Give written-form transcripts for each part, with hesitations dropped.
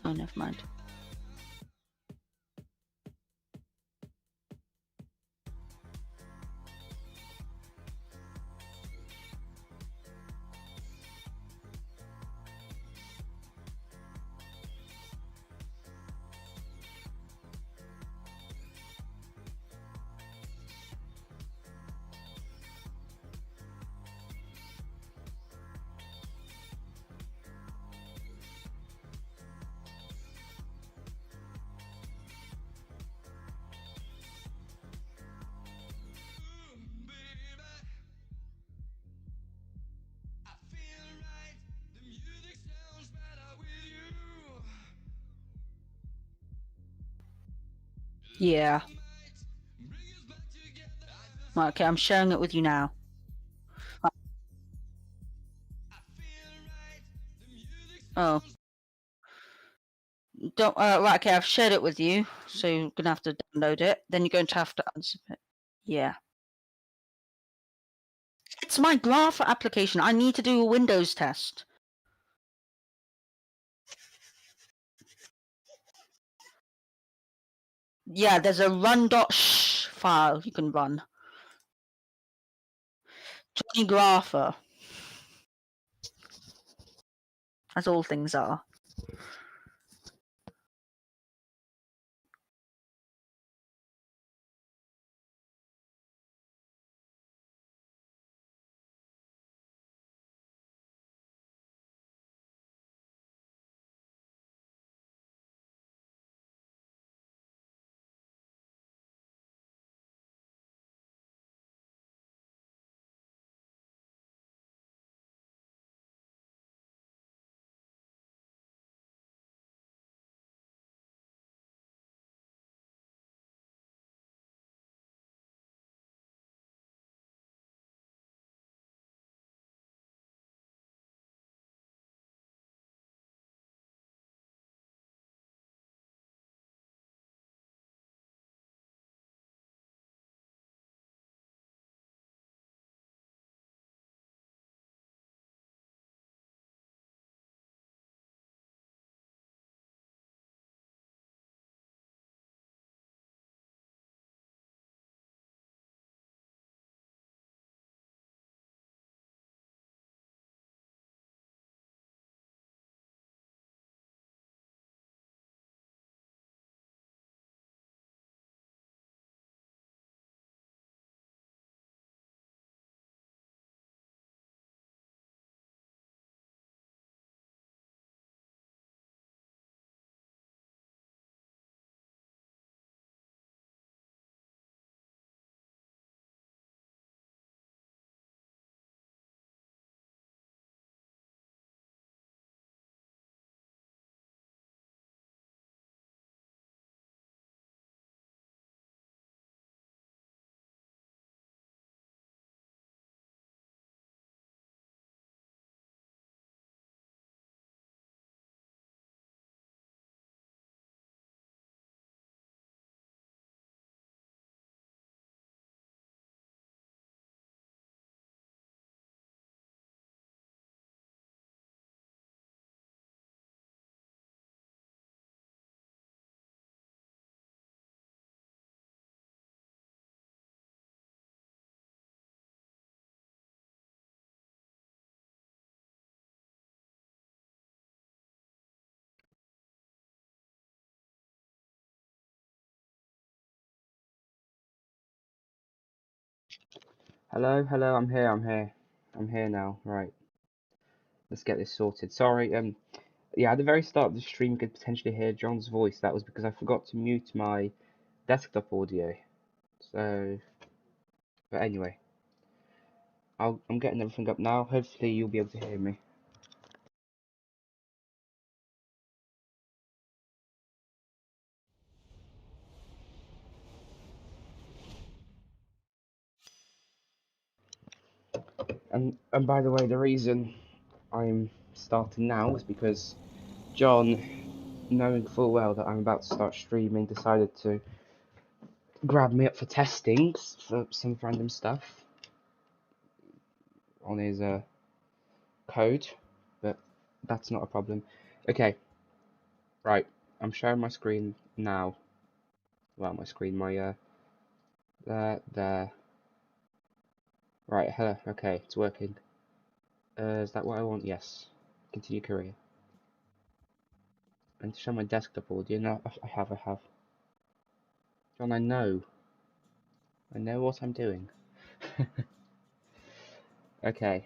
Oh, never mind. Yeah. Right, okay, I'm sharing it with you now. Oh. Don't. Right, okay, I've shared it with you, so you're gonna have to download it. Then you're going to have to unzip it. Yeah. It's my graph application. I need to do a Windows test. Yeah, there's a run.sh file you can run. Johnny Grapher. As all things are. Hello, I'm here now. Right, let's get this sorted. Sorry, yeah, at the very start of the stream, you could potentially hear John's voice. That was because I forgot to mute my desktop audio. So, but anyway, I'm getting everything up now. Hopefully, you'll be able to hear me. And by the way, the reason I'm starting now is because John, knowing full well that I'm about to start streaming, decided to grab me up for testings for some random stuff on his code, but that's not a problem. Okay, Right, I'm sharing my screen now. Well, there. Right, hello, okay, it's working. Is that what I want? Yes. Continue career. And to show my desktop audio, no, I have. John, I know what I'm doing. Okay.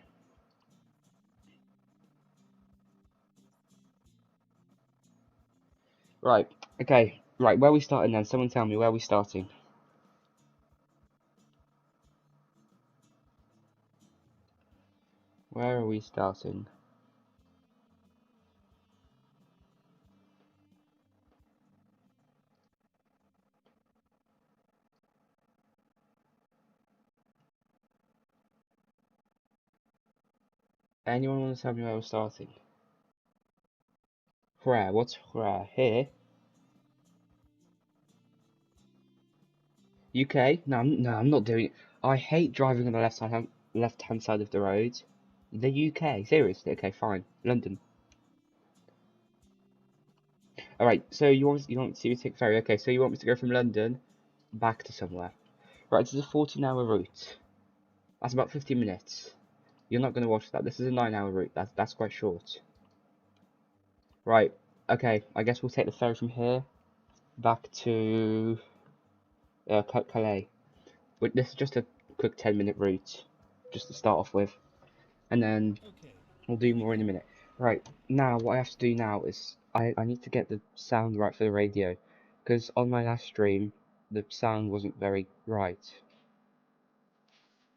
Right, okay, right, where are we starting then? Someone tell me, where are we starting? Where are we starting? Anyone want to tell me where we're starting? Where? What's where? Here? UK? No, I'm not doing it. I hate driving on the left hand side of the road. The UK? Seriously? Okay, fine. London. Alright, so you want to take ferry? Okay, so you want me to go from London back to somewhere. Right, this is a 14-hour route. That's about 50 minutes. You're not going to watch that. This is a 9-hour route. That's quite short. Right, okay, I guess we'll take the ferry from here back to Calais. But this is just a quick 10-minute route, just to start off with, and then we'll do more in a minute. Right, now what I have to do now is I need to get the sound right for the radio, because on my last stream the sound wasn't very right.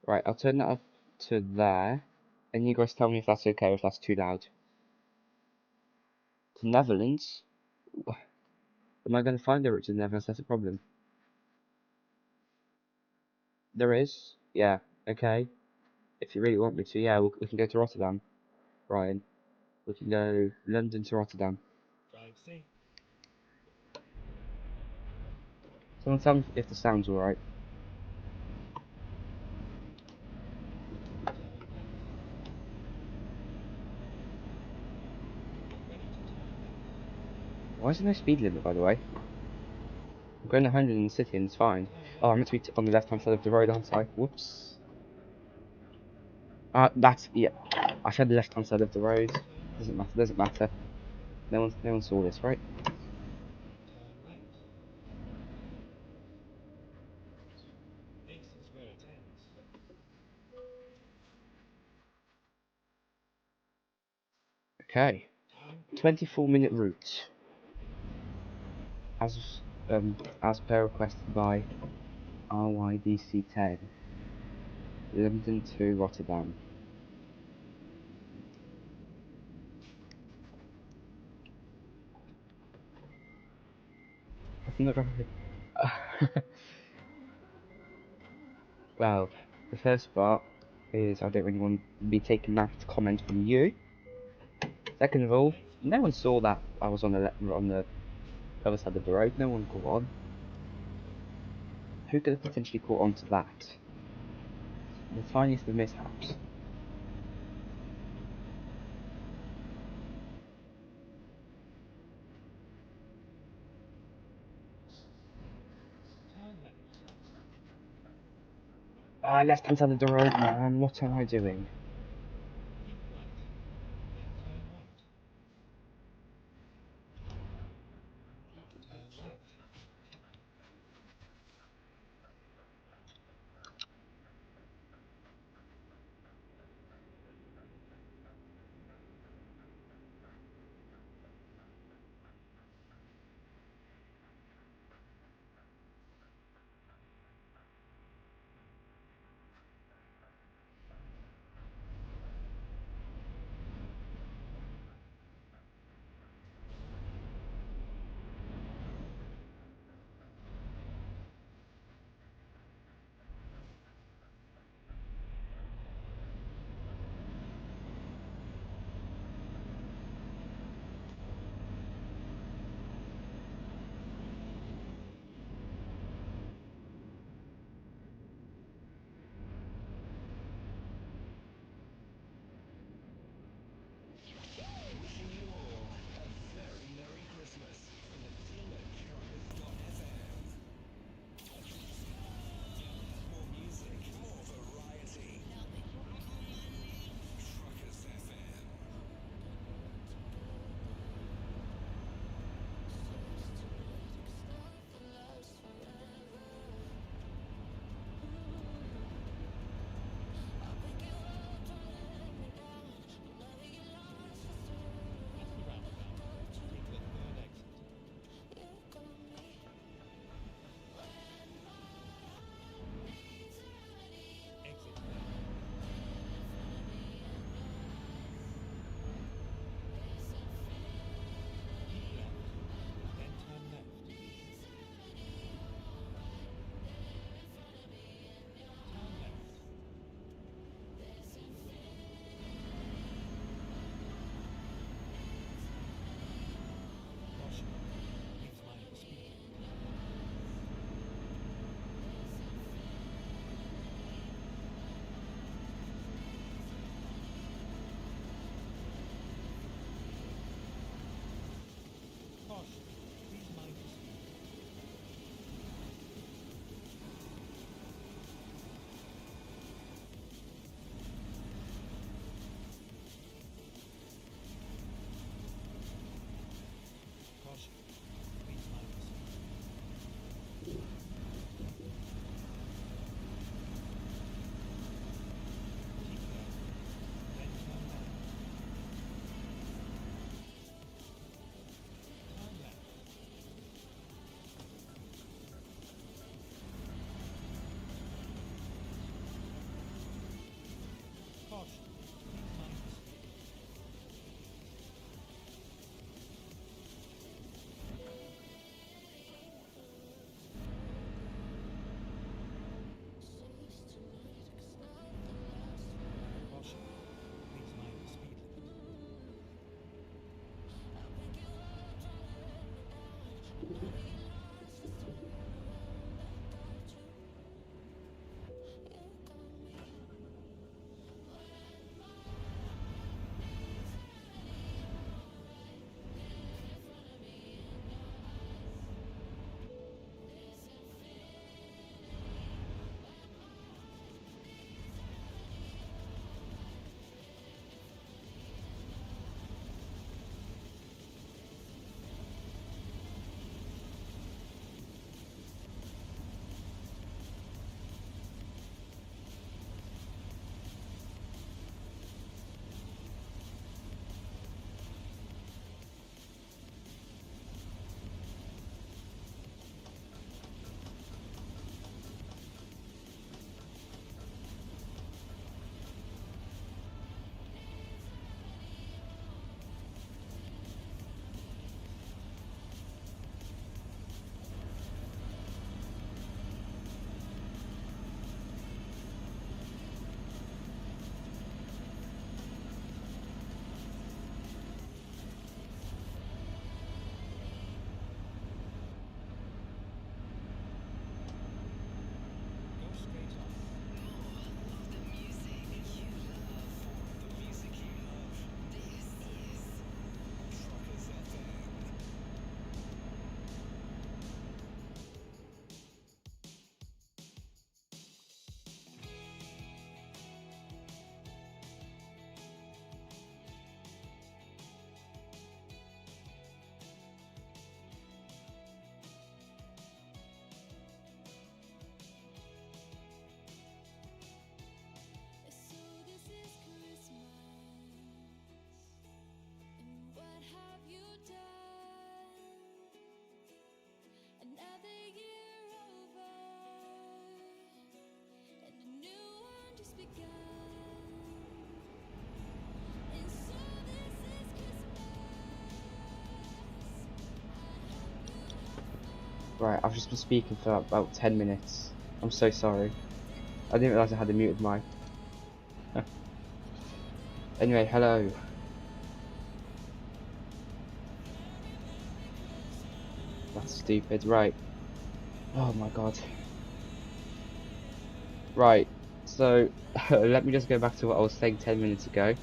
Right, I'll turn that up to there, and you guys tell me if that's okay or if that's too loud. To Netherlands? Am I going to find a route to the Netherlands? That's a problem. There is? Yeah, okay. If you really want me to, yeah, we can go to Rotterdam, Ryan. We can go London to Rotterdam. Someone tell me if the sound's alright. Why is there no speed limit, by the way? I'm going 100 in the city and it's fine. Oh, I'm meant to be on the left-hand side of the road, aren't I? Whoops. Yeah. I said the left-hand side of the road. Doesn't matter. No one saw this, right? Okay. 24-minute route. As as per requested by RYDC10. London to Rotterdam. Well, the first part is I don't really want to be taking that comment from you. Second of all, no one saw that I was on the other side of the road. No one caught on. Who could have potentially caught on to that? The tiniest of mishaps. Ah, left hand side of the road, man. What am I doing? Right, I've just been speaking for about 10 minutes. I'm so sorry. I didn't realise I had a muted mic. Anyway, hello. That's stupid. Right. Oh my god. Right. So, let me just go back to what I was saying 10 minutes ago.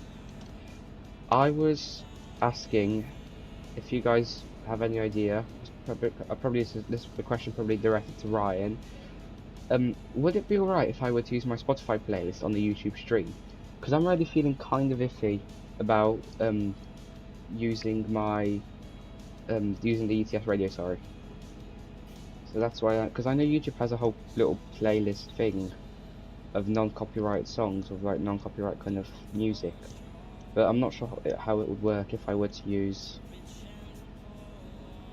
I was asking if you guys have any idea. Probably this is the question probably directed to Ryan. Would it be alright if I were to use my Spotify playlist on the YouTube stream? Because I'm already feeling kind of iffy about using my using the ETS radio, sorry. So that's why, because I know YouTube has a whole little playlist thing of non-copyright songs, of like non-copyright kind of music, but I'm not sure how it would work if I were to use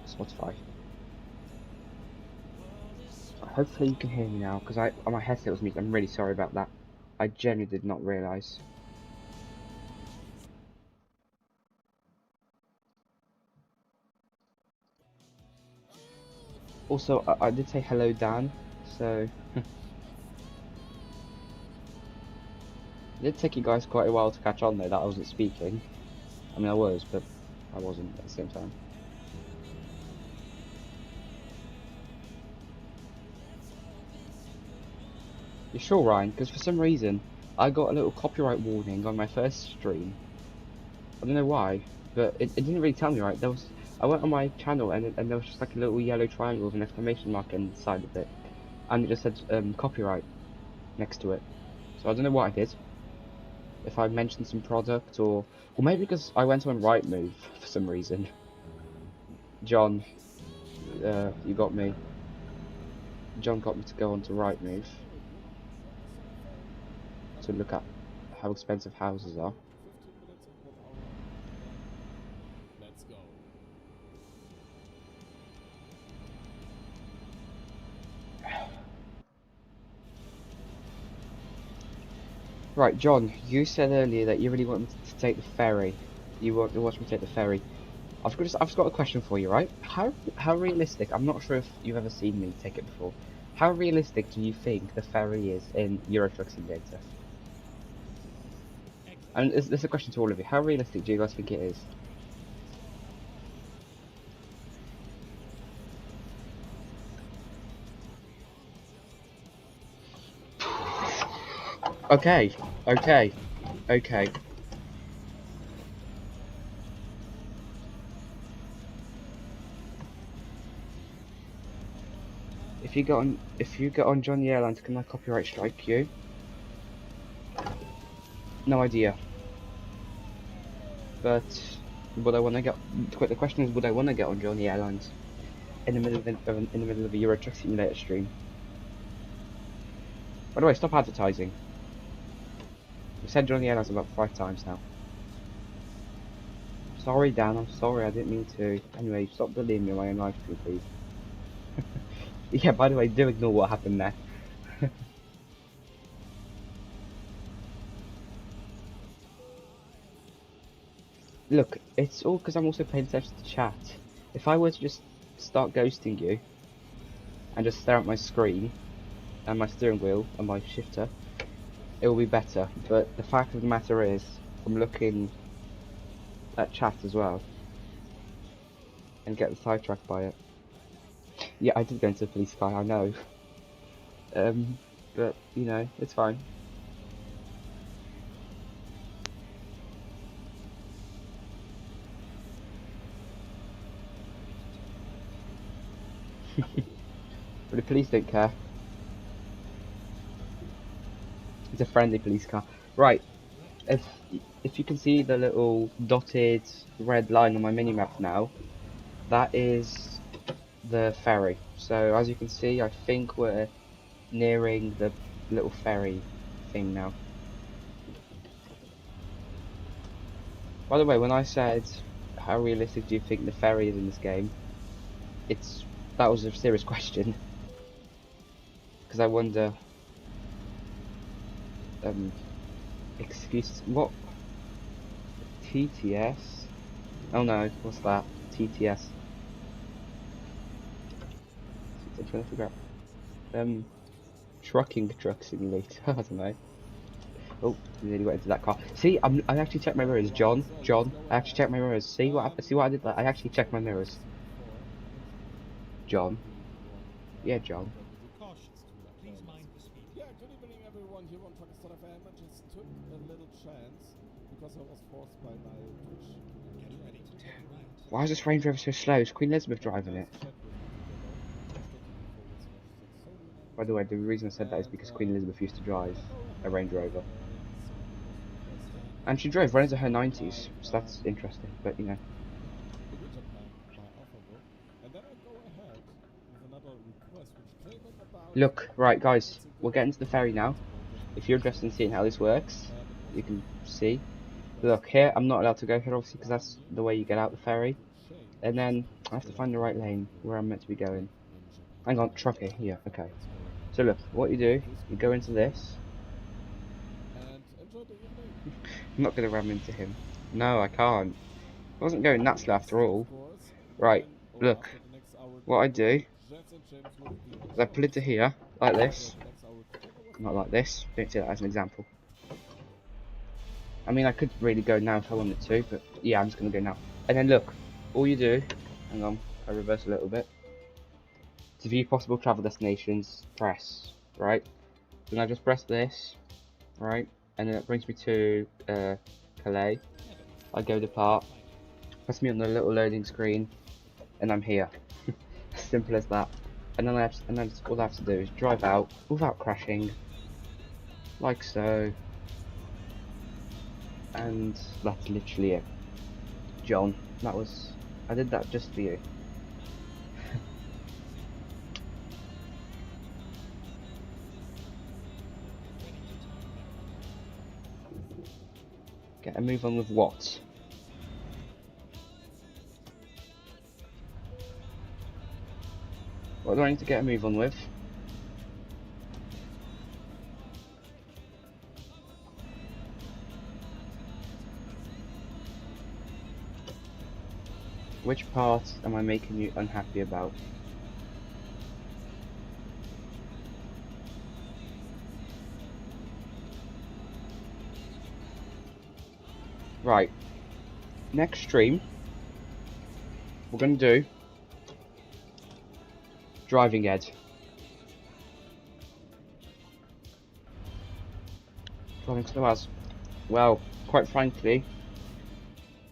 Spotify. Hopefully you can hear me now, because my headset was muted. I'm really sorry about that. I genuinely did not realise. Also, I did say hello, Dan, so... It did take you guys quite a while to catch on though that I wasn't speaking. I mean I was, but I wasn't at the same time. You sure, Ryan? Because for some reason I got a little copyright warning on my first stream. I don't know why, but it didn't really tell me, right? I went on my channel and there was just like a little yellow triangle with an exclamation mark inside of it, and it just said copyright next to it. So I don't know what I did. If I mentioned some product or maybe because I went on Rightmove for some reason. John, you got me. John got me to go onto Rightmove to look at how expensive houses are. Let's go. Right, John, you said earlier that you really want me to take the ferry. You want to watch me take the ferry. I've just got a question for you, right? How realistic? I'm not sure if you've ever seen me take it before. How realistic do you think the ferry is in Euro Truck Simulator? And this is a question to all of you. How realistic do you guys think it is? Okay, okay, okay. If you get on Johnny Airlines, can I copyright strike you? No idea. But would I want to get? The question is, would I want to get on Johnny Airlines in the middle of a Euro Truck Simulator stream? By the way, stop advertising. We've said Johnny Airlines about 5 times now. Sorry, Dan. I'm sorry. I didn't mean to. Anyway, stop bullying me on my own live stream, please. Yeah. By the way, do ignore what happened there. Look, it's all because I'm also paying attention to chat. If I were to just start ghosting you and just stare at my screen and my steering wheel and my shifter, it will be better. But the fact of the matter is, I'm looking at chat as well and get sidetracked by it. Yeah, I did go into the police car, I know. But you know, it's fine. But the police don't care. It's a friendly police car. Right, if you can see the little dotted red line on my minimap now, that is the ferry. So as you can see, I think we're nearing the little ferry thing now. By the way, when I said how realistic do you think the ferry is in this game, that was a serious question. Because I wonder, excuse, what? TTS? Oh no, what's that? TTS. trying to figure out. Trucking truck simulator. I don't know. Oh, nearly got into that car. See, I actually checked my mirrors, John. I actually checked my mirrors. See what I did? I actually checked my mirrors. John. Yeah, John. Please mind the speed. Yeah, good evening everyone here on Truckers.fm. I just took a little chance because I was forced by my Twitch. Get ready to take a ride. Why is this Range Rover so slow? Is Queen Elizabeth driving it? By the way, the reason I said that is because Queen Elizabeth used to drive a Range Rover. And she drove right into her 90s, so that's interesting, but you know. Look, right guys, we're getting to the ferry now. If you're interested in seeing how this works, you can see. Look, here, I'm not allowed to go here obviously because that's the way you get out the ferry. And then, I have to find the right lane where I'm meant to be going. Hang on, trucker, here, okay. So look, what you do, you go into this. I'm not going to ram into him. No, I can't. I wasn't going that slow after all. Right, look. What I do is I pull into here, like this. Not like this. Don't see that as an example. I mean, I could really go now if I wanted to, but yeah, I'm just going to go now. And then look, all you do, hang on, I reverse a little bit. To view possible travel destinations, press, right? Then I just press this, right? And then it brings me to Calais. I go depart, press me on the little loading screen, and I'm here. Simple as that. And then all I have to do is drive out without crashing, like so. And that's literally it. John, I did that just for you. Get a move on with what? What do I need to get a move on with? Which part am I making you unhappy about? Right. Next stream, we're going to do driving ed. Driving slow as. Well, quite frankly,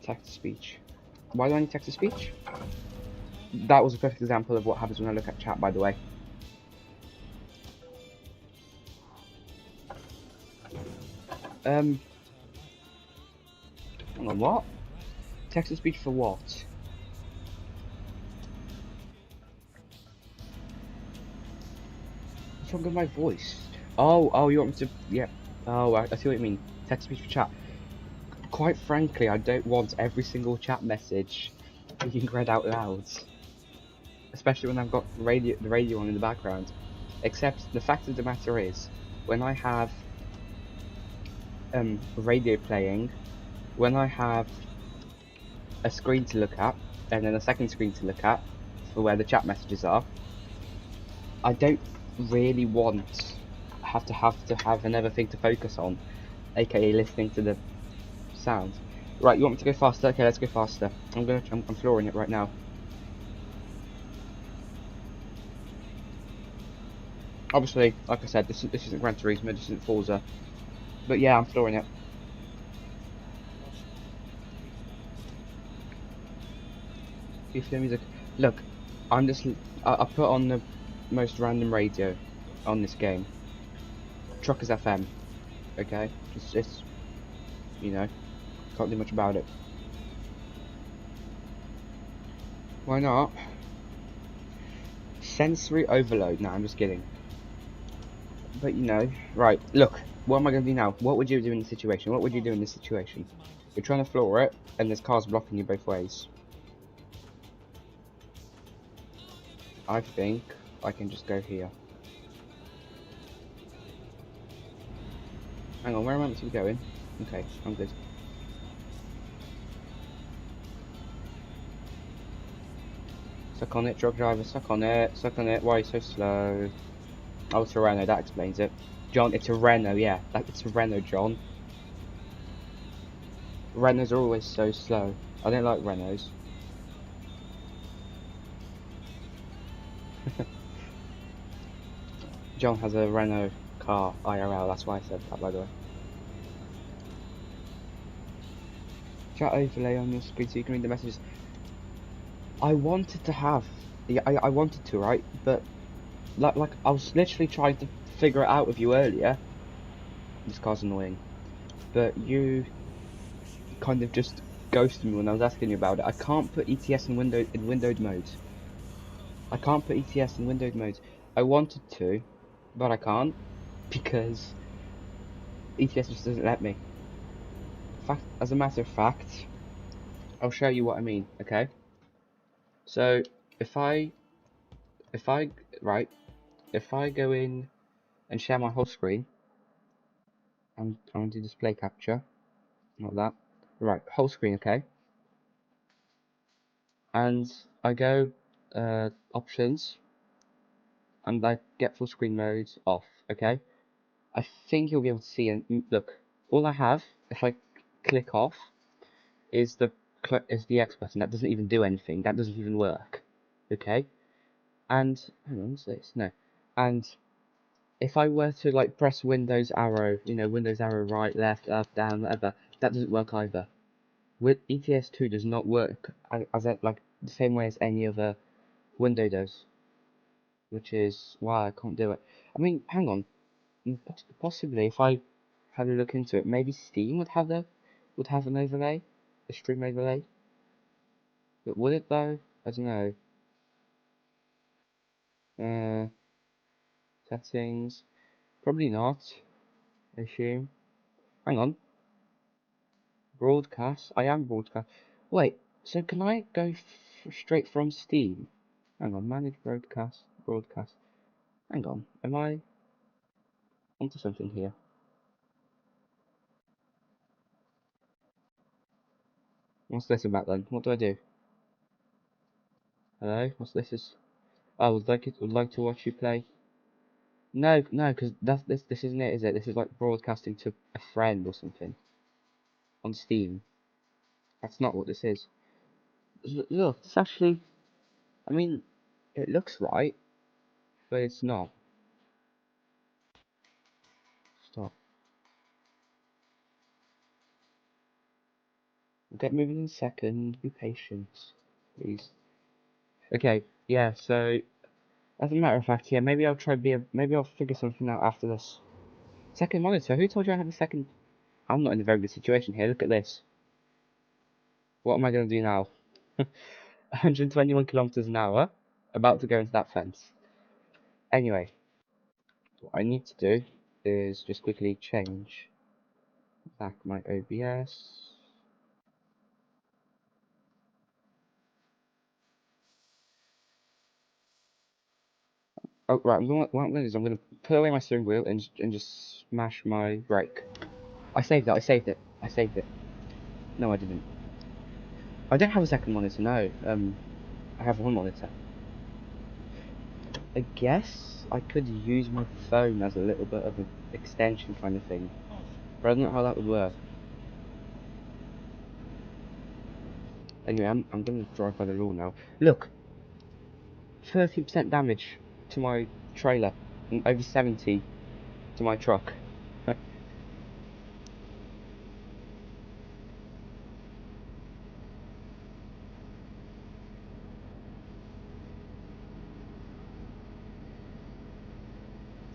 text-to-speech. Why do I need text-to-speech? That was a perfect example of what happens when I look at chat, by the way. Hang on, what? Text-to-speech for what? What's wrong with my voice? Oh, you want me to... Yeah. Oh, I see what you mean. Text-to-speech for chat. Quite frankly, I don't want every single chat message being read out loud. Especially when I've got the radio on in the background. Except, the fact of the matter is, when I have radio playing, when I have a screen to look at, and then a second screen to look at, for where the chat messages are, I don't really want have to have another thing to focus on, aka listening to the sounds. Right, you want me to go faster? Okay, let's go faster. I'm flooring it right now. Obviously, like I said, this isn't Gran Turismo, this isn't Forza, but yeah, I'm flooring it. You feel music? Look, I put on the most random radio on this game. Truckers FM. Okay, it's you know, can't do much about it. Why not? Sensory overload. No, I'm just kidding. But you know, right, look, what am I going to do now? What would you do in this situation? What would you do in this situation? You're trying to floor it, and there's cars blocking you both ways. I think I can just go here. Hang on, where am I meant to be going? Okay, I'm good. Suck on it, truck driver, suck on it, suck on it. Why are you so slow? Oh, it's a Renault, that explains it. John, it's a Renault, yeah. It's a Renault, John. Renaults are always so slow. I don't like Renaults. John has a Renault car, IRL, that's why I said that, by the way. Chat overlay on your screen so you can read the messages. I wanted to have, yeah, I wanted to, right? But, like, I was literally trying to figure it out with you earlier. This car's annoying. But you kind of just ghosted me when I was asking you about it. I can't put ETS in windowed mode. I can't put ETS in windowed mode. I wanted to, but I can't because ETS just doesn't let me. As a matter of fact, I'll show you what I mean. Okay. So if I go in and share my whole screen, I'm going to display capture, like that. Right, whole screen, okay. And I go options, and I get full screen mode off. Okay. I think you'll be able to see and look. All I have, if I click off, is the X button. That doesn't even do anything. That doesn't even work. Okay. And hang on, what's this? No. And if I were to like press Windows arrow, Windows arrow right, left, up, down, whatever, that doesn't work either. With ETS2 does not work as like the same way as any other window does, which is why I can't do it. I mean, hang on, possibly if I had a look into it, maybe Steam would have an overlay, a stream overlay. But would it though? I don't know. Settings, probably not. I assume. Hang on. Broadcast. I am broadcast. Wait. So can I go straight from Steam? Hang on. Manage broadcast. Broadcast. Hang on. Am I onto something here? What's this about then? What do I do? Hello? What's this? Oh, would like to watch you play. No, because this isn't it, is it? This is like broadcasting to a friend or something on Steam. That's not what this is. Look, it's actually. I mean, it looks right, but it's not. Stop. We'll get moving in a second. Be patient, please. Okay. Yeah. So, as a matter of fact, yeah. Maybe I'll maybe I'll figure something out after this. Second monitor. Who told you I have a second? I'm not in a very good situation here. Look at this. What am I going to do now? 121 kilometers an hour. About to go into that fence. Anyway, what I need to do is just quickly change back my OBS. Oh, right, what I'm going to do is I'm going to put away my steering wheel and just smash my brake. I saved it. No, I didn't. I don't have a second monitor, no. I have one monitor. I guess I could use my phone as a little bit of an extension kind of thing. But I don't know how that would work. Anyway, I'm going to drive by the law now. Look! 30% damage to my trailer. And over 70 to my truck.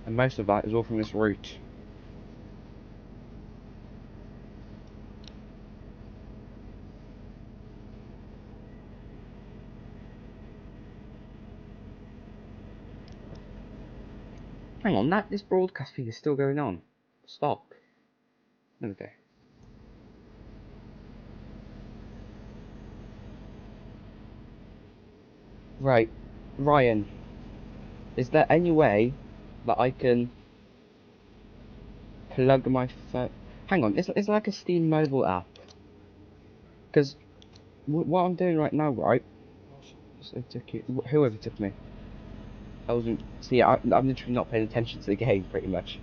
And most of that is all from this route. Hang on, this broadcast feed is still going on. Stop. There we go. Right, Ryan, is there any way that I can plug my phone? Hang on, it's like a Steam mobile app. Because what I'm doing right now, right, So took you, whoever took me. I wasn't. See, I'm literally not paying attention to the game pretty much.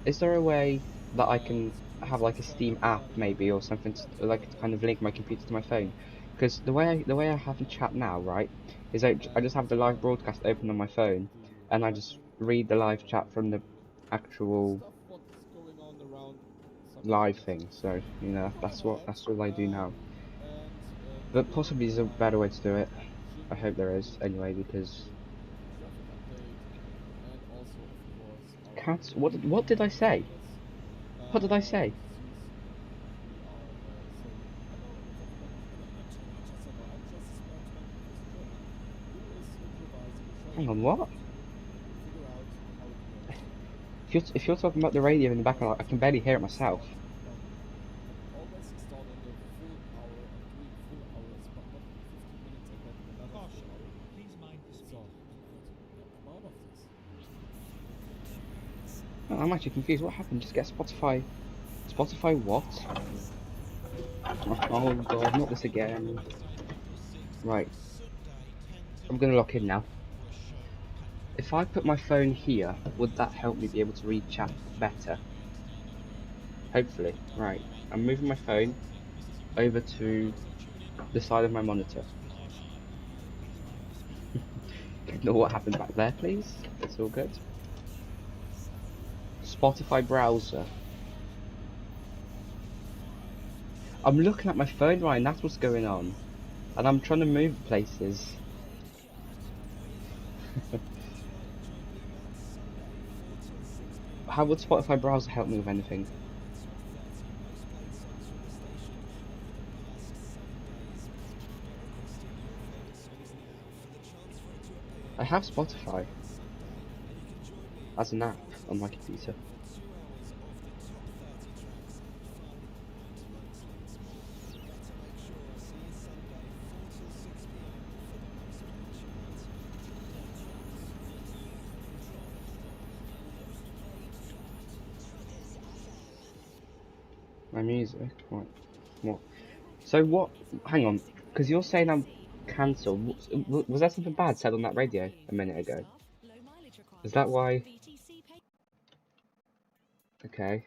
Is there a way that I can have like a Steam app maybe or something to, like to kind of link my computer to my phone? Because the way I have a chat now, right, is I just have the live broadcast open on my phone, and I just read the live chat from the actual Stuff what's going on around something live like thing. that. So you know Go that's ahead, what I do now. and But begin possibly there's a my better way to do it. I Jimmy hope there is Blue anyway because traffic update, and also of course our cats. regular What did I say? status. What did I As say? you see, we are saying hello everybody. Just hello. I'm just a spokesman of this German who is improvising a show Hang on, today what? to figure out how it works. If you're talking about the radio in the background, I can barely hear it myself. Always installed on the full hour of doing full hours, but not 15 minutes and then another Caution. full hour. Please mind the So, speed. I'm out of this. Oh, I'm actually confused. What happened? Just get Spotify. Spotify what? Oh god, not this again. Right. I'm gonna lock in now. If I put my phone here, would that help me be able to read chat better? Hopefully. Right. I'm moving my phone over to the side of my monitor. Ignore what happened back there, please. It's all good. Spotify browser. I'm looking at my phone, Ryan, that's what's going on. And I'm trying to move places. How would Spotify browser help me with anything? I have Spotify as an app on my computer. My music? What? So what? Hang on, because you're saying I'm cancelled. Was that something bad said on that radio a minute ago? Is that why? Okay.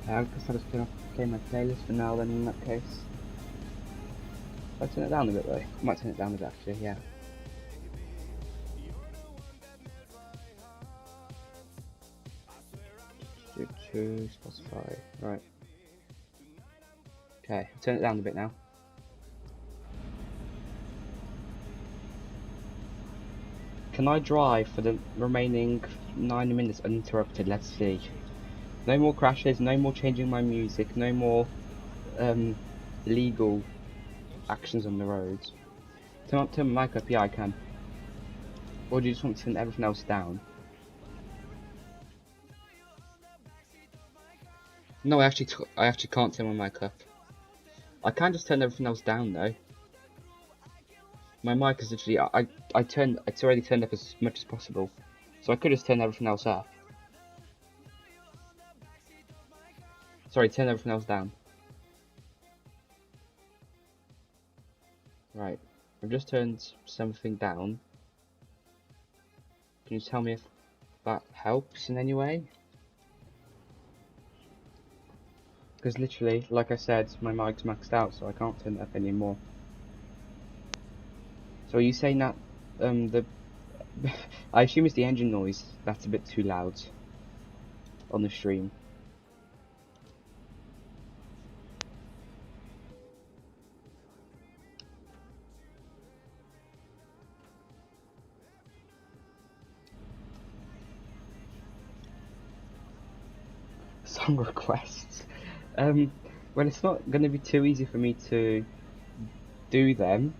I guess I'll just play my playlist for now then in that case. I'll turn it down a bit though. I might turn it down a bit actually, yeah. To Spotify, right. Okay, I'll turn it down a bit now. Can I drive for the remaining 9 minutes uninterrupted? Let's see. No more crashes, no more changing my music, no more legal actions on the roads. Turn my mic up, yeah I can. Or do you just want to turn everything else down? No, I actually can't turn my mic up. I can just turn everything else down though. My mic is literally it's already turned up as much as possible. So I could just turn everything else up. Sorry, turn everything else down. Right. I've just turned something down. Can you tell me if that helps in any way? Because literally, like I said, my mic's maxed out, so I can't turn it up anymore. So are you saying that I assume it's the engine noise that's a bit too loud? on the stream. Song requests. Well, it's not going to be too easy for me to do them,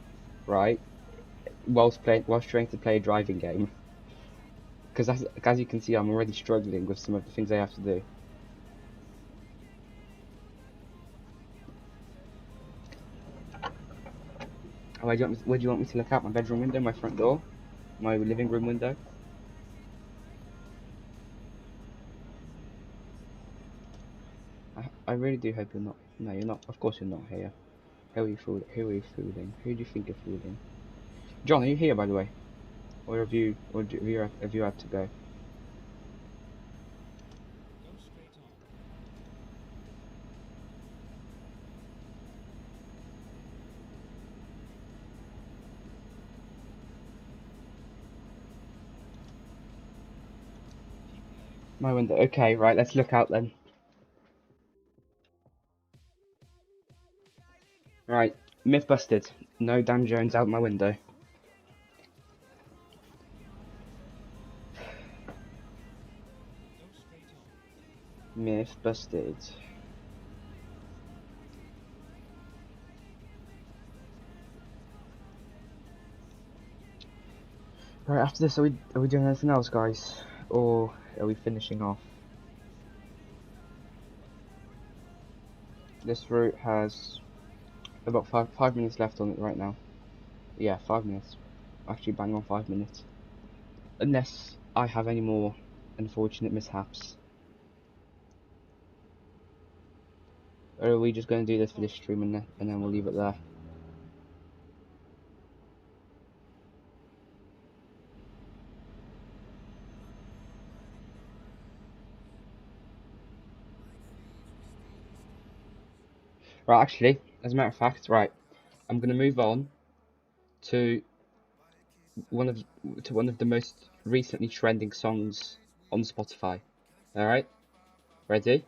right? Whilst trying to play a driving game, because as you can see, I'm already struggling with some of the things I have to do. Oh, where do you want me to look out? My bedroom window, my front door, my living room window? I really do hope you're not. No, you're not. Of course you're not here. Who are you fooling? Who are you fooling? Who do you think you're fooling? John, are you here, by the way? Or have you had to go? Go straight on. Keep going. My window. Okay, right. Let's look out then. Right. Myth busted. No Dan Jones out my window. Go straight on. Myth busted. Right, after this, are we doing anything else, guys? Or are we finishing off? This route has about five minutes left on it right now. Yeah, 5 minutes. Actually, bang on 5 minutes. Unless I have any more unfortunate mishaps. Or are we just going to do this for this stream and then we'll leave it there? Right, actually, as a matter of fact, right, I'm going to move on to one of the most recently trending songs on Spotify. All right, ready?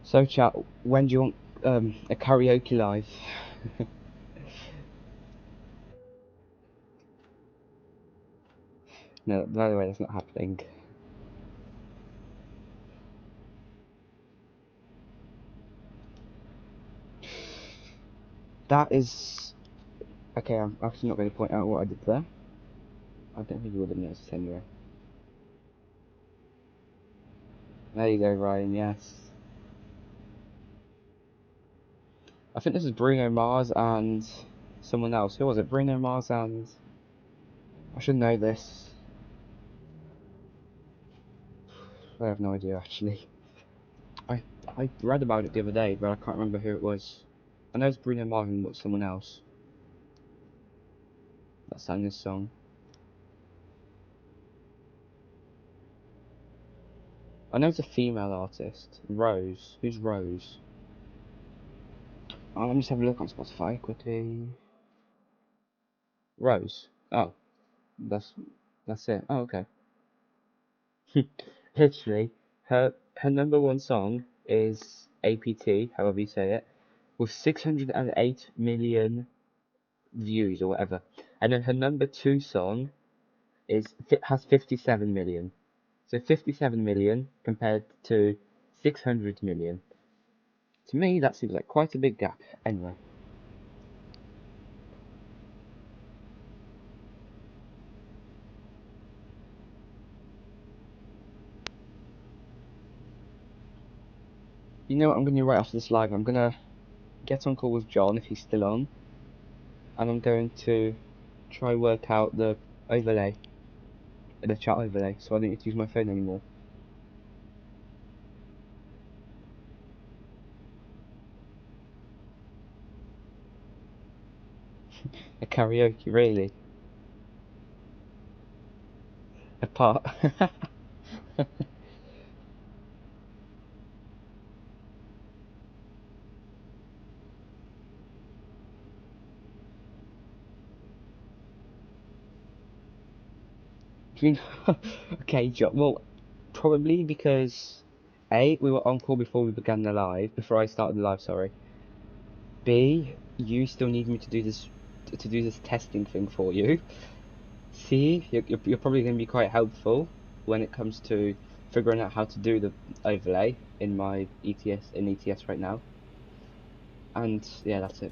So, chat, when do you want a karaoke live? No, by the way, that's not happening. That is... Okay, I'm actually not going to point out what I did there. I don't think you would have noticed anyway. There you go, Ryan, yes. I think this is Bruno Mars and someone else. Who was it? Bruno Mars and... I should know this. I have no idea, actually. I read about it the other day, but I can't remember who it was. I know it's Bruno Mars and someone else that sang this song. I know it's a female artist. Rose. Who's Rose? Oh, let me just have a look on Spotify quickly. Rose. Oh, that's it. Oh, okay. Literally, her number one song is APT, however you say it, with 608 million views or whatever, and then her number two song has 57 million. So 57 million compared to 600 million. To me, that seems like quite a big gap. Anyway. You know what I'm going to do right after this live? I'm going to get on call with John if he's still on. And I'm going to try work out the overlay. The chat overlay, so I don't need to use my phone anymore. A karaoke, really? part. Do you know? Okay, John. Well, probably because A, we were on call before we began the live, before I started the live, sorry. B, you still need me to do this testing thing for you. C, you're probably going to be quite helpful when it comes to figuring out how to do the overlay in my ETS right now. And yeah, that's it.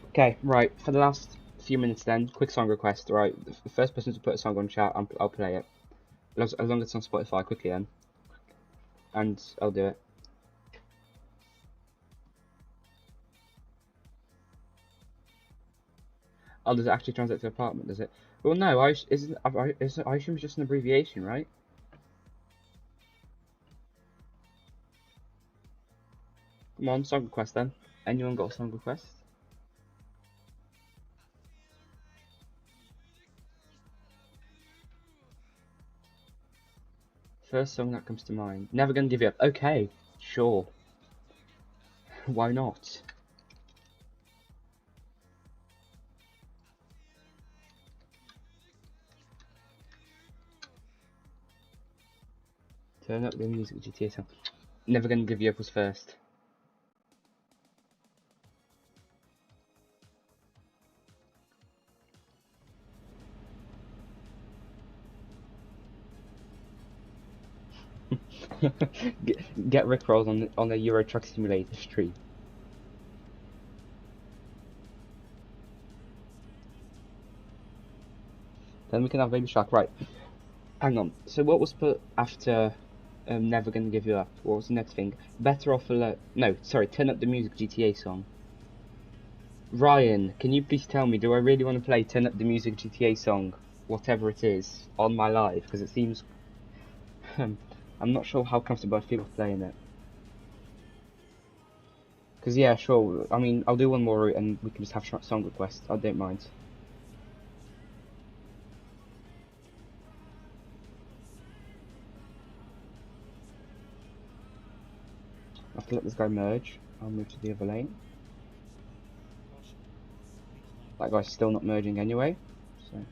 Okay, right, for the last few minutes then, quick song request, right? The first person to put a song on chat, I'll play it. As long as it's on Spotify, quickly then. And I'll do it. Oh, does it actually translate to apartment, does it? Well, no, I assume it's just an abbreviation, right? Come on, song request then. Anyone got a song request? First song that comes to mind. Never Gonna Give You Up. Okay, sure. Why not? Turn up the music, GTA song. Never Gonna Give You Up was first. get rickrolled on a Euro Truck Simulator stream. Then we can have Baby Shark. Right. Hang on. So what was put after Never Gonna Give You Up? What was the next thing? Better Off Alone. No, sorry. Turn Up the Music GTA song. Ryan, can you please tell me, do I really want to play Turn Up the Music GTA song, whatever it is, on my live? Because it seems... I'm not sure how comfortable I feel with playing it. Because, yeah, sure, I mean, I'll do one more route and we can just have song requests. I don't mind. I have to let this guy merge. I'll move to the other lane. That guy's still not merging anyway, so...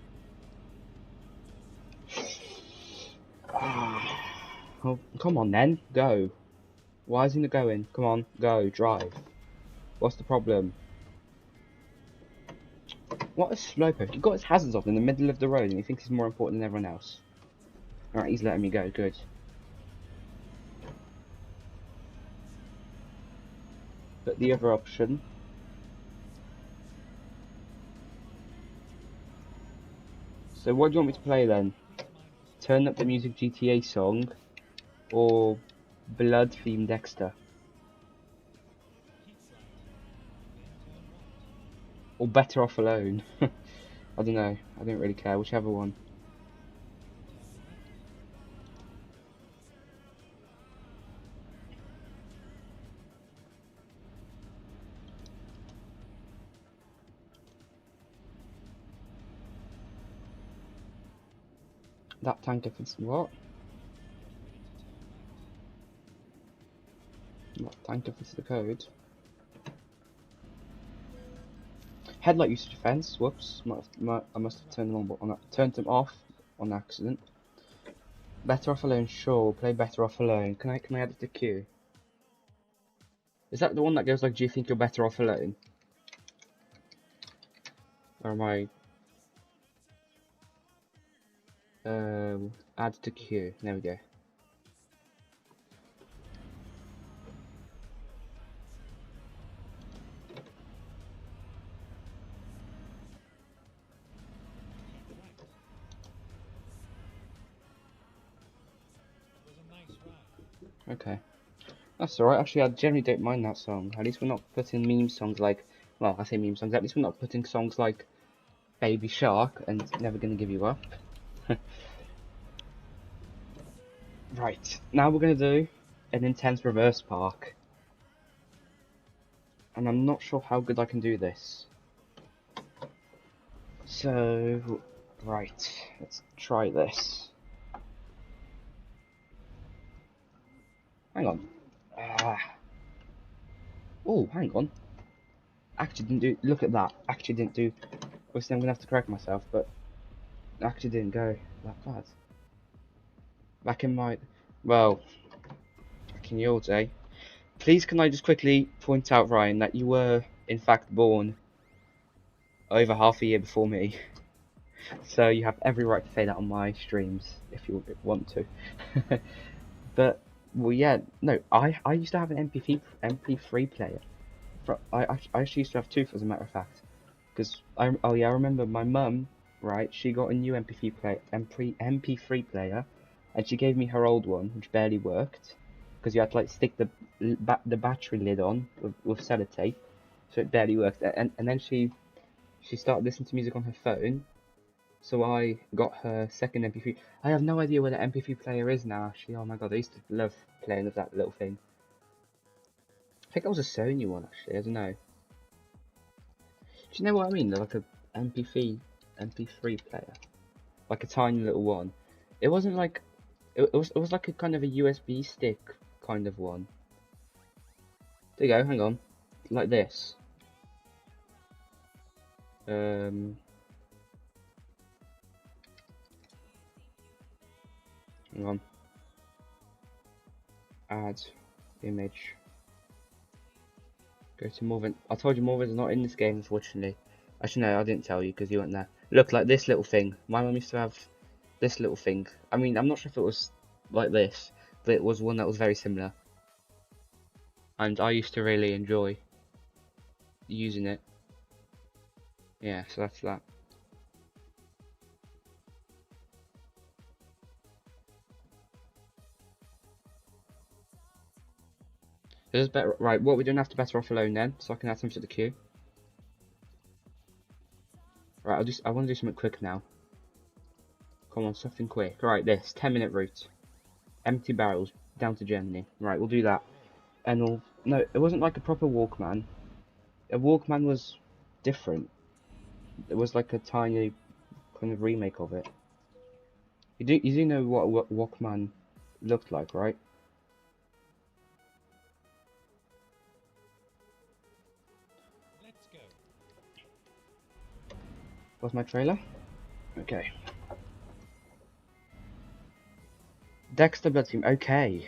Oh, come on then, go. Why isn't it going? Come on, go, drive. What's the problem? What a slowpoke. He got his hazards off in the middle of the road and he thinks he's more important than everyone else. Alright, he's letting me go, good. But the other option... So what do you want me to play then? Turn Up the Music GTA song or Blood Theme Dexter? Or Better Off Alone? I don't know, I don't really care, whichever one. That tanker fits what? What tanker fits the code? Headlight usage defense. Whoops. I must have turned them on. Turned them off on accident. Better Off Alone. Sure, we'll play Better Off Alone. Can I add it to queue? Is that the one that goes like, do you think you're better off alone? Or am I... add to queue. There we go. Okay. That's alright, actually I generally don't mind that song. At least we're not putting meme songs like... Well, I say meme songs, at least we're not putting songs like Baby Shark and Never Gonna Give You Up. Right, now we're gonna do an intense reverse park. And I'm not sure how good I can do this. So... Right, let's try this. Hang on. Oh, hang on. Actually didn't do. Look at that. Actually didn't do. Obviously, I'm gonna have to correct myself, but actually didn't go that bad. Back in my. Well, back in your day. Please, can I just quickly point out, Ryan, that you were, in fact, born over half a year before me. So you have every right to say that on my streams, if you want to. But, well, yeah, no, I used to have an MP3 player. I actually used to have two, as a matter of fact. Because, I remember my mum, right, she got a new MP3 player, and she gave me her old one, which barely worked. Because you had to, like, stick the battery lid on with sellotape, so it barely worked. And then she started listening to music on her phone, so I got her second MP3. I have no idea where the MP3 player is now, actually. Oh my god, I used to love playing with that little thing. I think that was a Sony one, actually. I don't know. Do you know what I mean? Like a MP3 player, like a tiny little one. It wasn't like it was like a kind of a USB stick kind of one. There you go. Hang on, like this. Hang on. Add image. Go to Morven. I told you Morven's not in this game, unfortunately. Actually, no, I didn't tell you because you weren't there. Look, like this little thing. My mum used to have this little thing. I mean, I'm not sure if it was like this, but it was one that was very similar. And I used to really enjoy using it. Yeah, so that's that. This is better. Right, what we're doing after Better Off Alone then, so I can add something to the queue. Right, I want to do something quick now. Come on, something quick. Right, this 10-minute route. Empty barrels down to Germany. Right, we'll do that. And we'll. No, it wasn't like a proper Walkman. A Walkman was different. It was like a tiny kind of remake of it. You do know what Walkman looked like, right? Let's go. What's my trailer? Okay. Dexter Blood Team. Okay.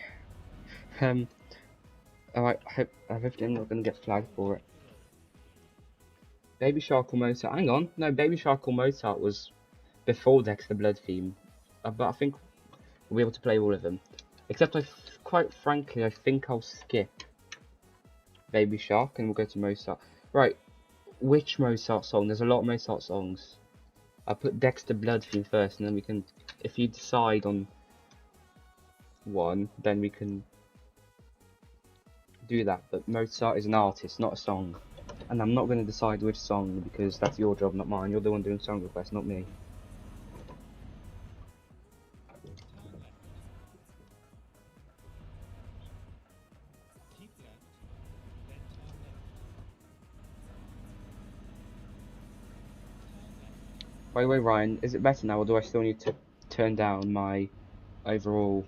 Alright. I hope I'm not gonna get flagged for it. Baby Shark or Mozart. Hang on. No, Baby Shark or Mozart was before Dexter Blood Theme. But I think we'll be able to play all of them. Except quite frankly, I think I'll skip Baby Shark and we'll go to Mozart. Right. Which Mozart song? There's a lot of Mozart songs. I'll put Dexter Blood Theme first and then we can, if you decide on one, then we can do that. But Mozart is an artist, not a song. And I'm not going to decide which song because that's your job, not mine. You're the one doing song requests, not me. Turn left. Keep left. Then turn left. Turn left. By the way, Ryan, is it better now, or do I still need to turn down my overall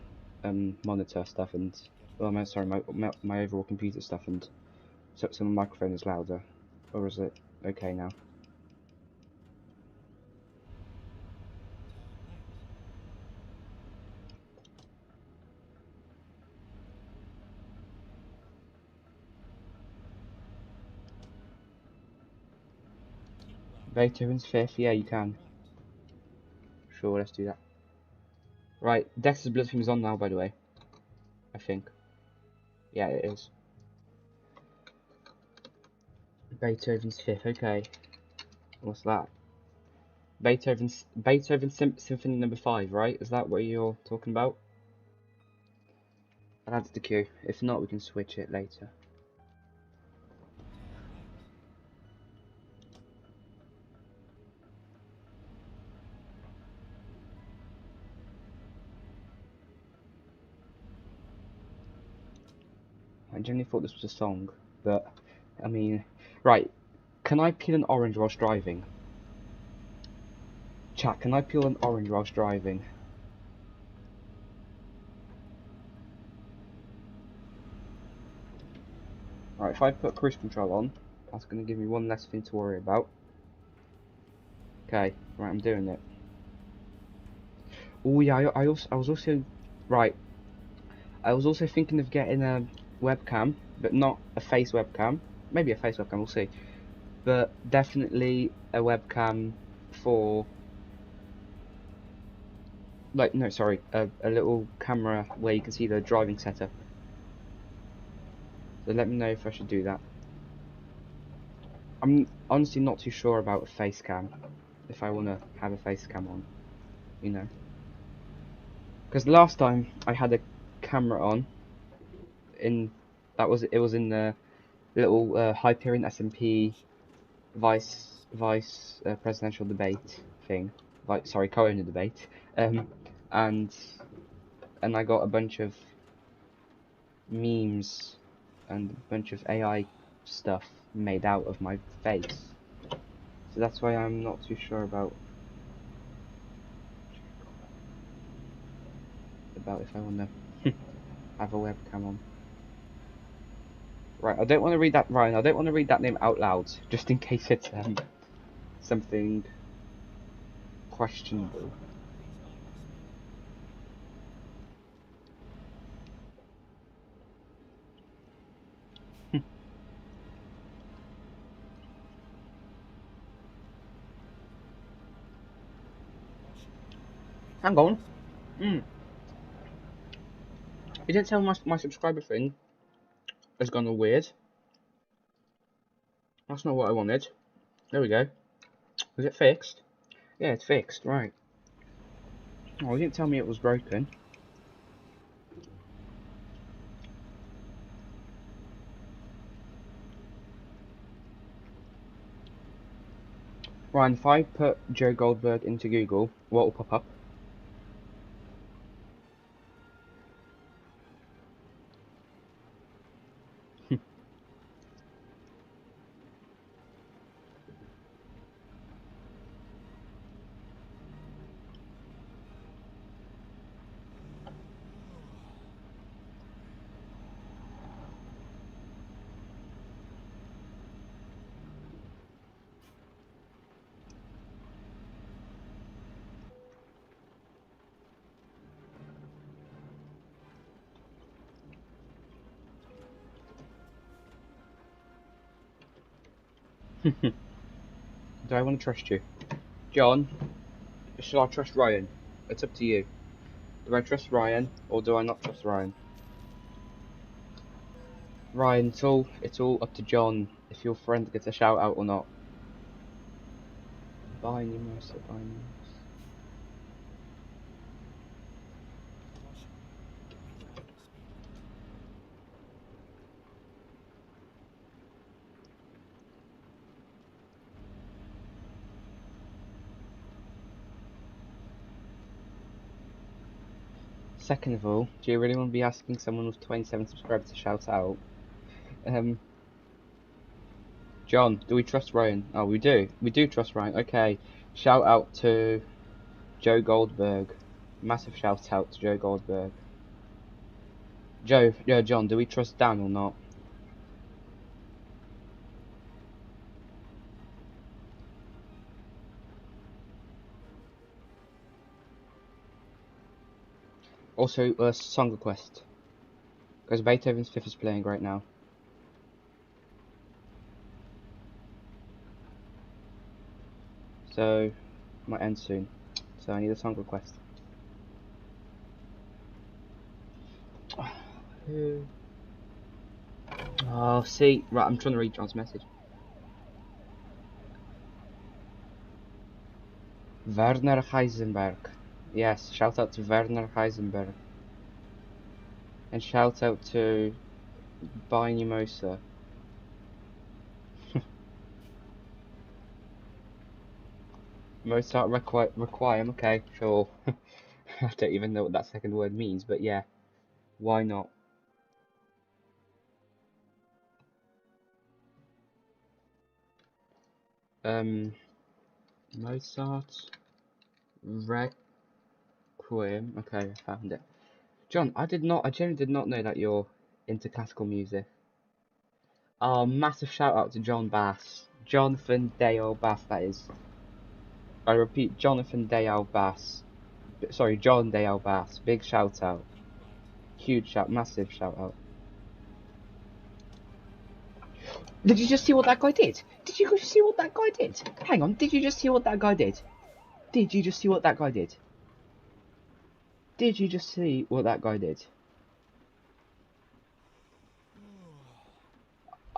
monitor stuff and, well, sorry, my overall computer stuff and so the microphone is louder, or is it okay now? Turn right. Keep right. Beethoven's Fifth, yeah, you can. Right. Sure, let's do that. Right, Dexter's Blood Theme is on now, by the way. I think. Yeah, it is. Beethoven's Fifth, okay. What's that? Beethoven's Symphony Number 5, right? Is that what you're talking about? I'll add to the queue. If not, we can switch it later. Turn right. I genuinely thought this was a song, but, I mean... Right, can I peel an orange whilst driving? Chat, can I peel an orange whilst driving? Right, if I put cruise control on, that's going to give me one less thing to worry about. Okay, right, I'm doing it. Oh yeah, I was also right. I was also thinking of getting a webcam, but not a face webcam. Maybe a face webcam, we'll see. But definitely a webcam for, like, no, sorry, a little camera where you can see the driving setup. So let me know if I should do that. I'm honestly not too sure about a face cam, if I want to have a face cam on, you know. Because last time I had a camera on, it was in the little Hyperion SMP vice presidential debate thing, co-owner debate, and I got a bunch of memes and a bunch of AI stuff made out of my face, so that's why I'm not too sure about if I want to have a webcam on. Right, I don't want to read that, Ryan. I don't want to read that name out loud, just in case it's something questionable. Hang on. You didn't tell my subscriber thing has gone all weird. That's not what I wanted. There we go. Is it fixed? Yeah, it's fixed. Right. Oh, you didn't tell me it was broken. Ryan, if I put Joe Goldberg into Google, what will pop up? Do I want to trust you? John, should I trust Ryan? It's up to you. Do I trust Ryan, or do I not trust Ryan? Ryan, it's all up to John if your friend gets a shout out or not. Bye, Numosa, bye, Numosa. Second of all, do you really want to be asking someone with 27 subscribers to shout out? John, do we trust Ryan? Oh, we do. We do trust Ryan. Okay. Shout out to Joe Goldberg. Massive shout out to Joe Goldberg. John, do we trust Dan or not? Also, song request. Because Beethoven's Fifth is playing right now. So, might end soon. So I need a song request. Oh, see. Right, I'm trying to read John's message. Werner Heisenberg. Yes, shout out to Werner Heisenberg. And shout out to Biny Mosa. Mozart Requiem, okay, sure. I don't even know what that second word means, but yeah, why not? Mozart Requiem. Okay, I found it. John, I genuinely did not know that you're into classical music. Oh, massive shout out to John Bass. Jonathan Dale Bass, that is. I repeat, Jonathan Dale Bass. Sorry, John Dale Bass. Big shout out. Huge shout, massive shout out. Did you just see what that guy did? Did you just see what that guy did? Hang on, did you just see what that guy did? Did you just see what that guy did? Did you just see what that guy did?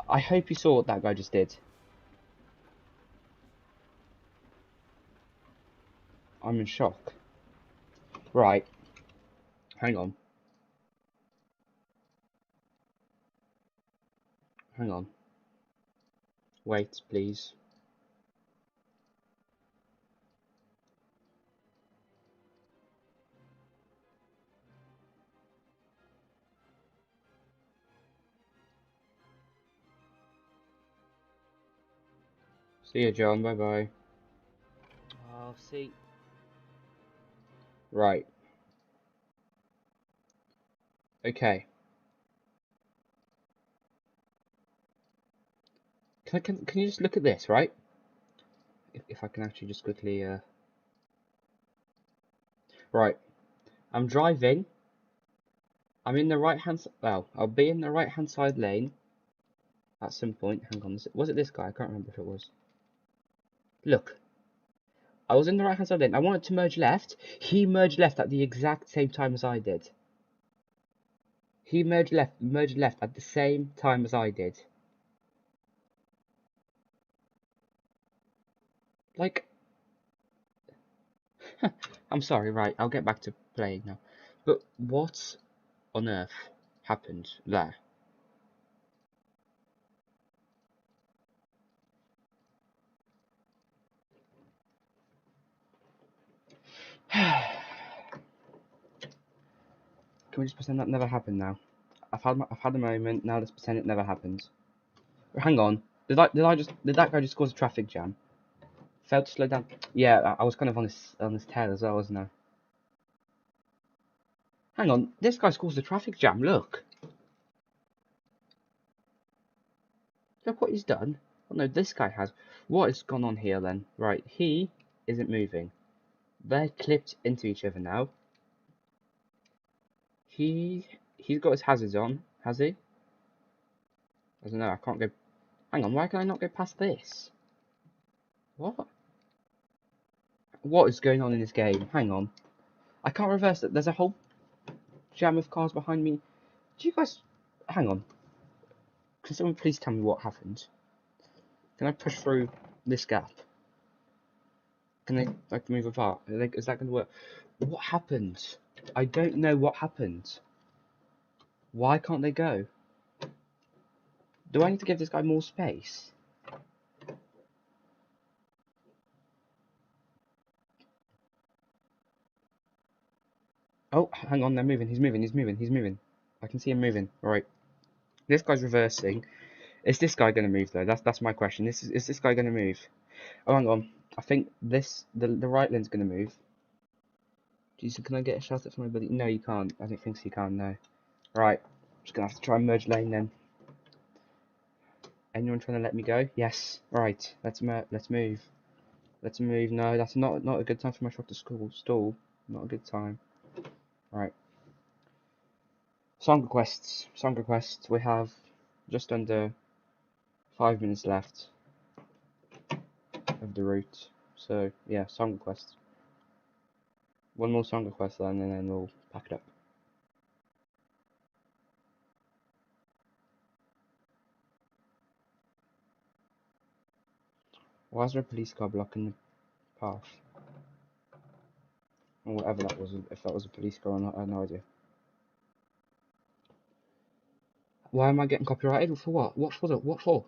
I hope you saw what that guy just did. I'm in shock. Right. Hang on. Hang on. Wait, please. See you, John. Bye bye. Oh, see. Right. Okay. Can you just look at this, right? If I can actually just quickly, Right. I'm driving. I'm in the right hand. Well, I'll be in the right hand side lane at some point. Hang on. Was it this guy? I can't remember if it was. Look. I was in the right hand side lane. I wanted to merge left. He merged left at the exact same time as I did. He merged left at the same time as I did. Like, I'm sorry, right, I'll get back to playing now. But what on earth happened there? Can we just pretend that never happened now? I've had a moment, now let's pretend it never happened. Hang on. Did that guy just cause a traffic jam? Failed to slow down. Yeah, I was kind of on his tail as well, wasn't I? Hang on, this guy's caused a traffic jam, look. Look what he's done. Oh no, this guy has. What has gone on here then? Right, he isn't moving. They're clipped into each other now. He's got his hazards on, has he? I don't know, I can't go. Hang on, why can I not go past this? What? What is going on in this game? Hang on. I can't reverse it. There's a whole jam of cars behind me. Do you guys... Hang on. Can someone please tell me what happened? Can I push through this gap? Can they, like, move apart? Is that going to work? What happened? I don't know what happened. Why can't they go? Do I need to give this guy more space? Oh, hang on, they're moving. He's moving. I can see him moving. Right. This guy's reversing. Is this guy going to move though? That's my question. Is this guy going to move? Oh, hang on. I think the right lane's going to move. Jesus, can I get a shot at somebody? No, you can't. I don't think so. You can. No. Right. I'm just gonna have to try and merge lane then. Anyone trying to let me go? Yes. Right. Let's move. Let's move. No, that's not a good time for my truck to stall. Not a good time. Right. Song requests. Song requests. We have just under 5 minutes left of the route. So yeah, song requests. One more song request then, and then we'll pack it up. Why is there a police car blocking the path? Or whatever that was, if that was a police car or not, I have no idea. Why am I getting copyrighted? For what? What for? What for?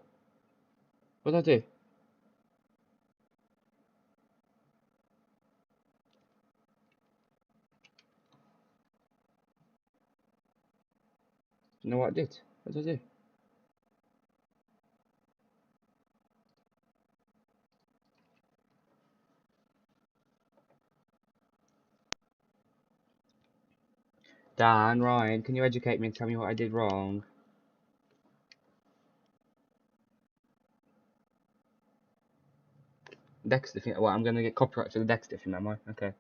What did I do? You know what I did? What did I do? Dan, Ryan, can you educate me and tell me what I did wrong? Dexter thing. Well, I'm gonna get copyright for the Dexter thing, am I? Okay.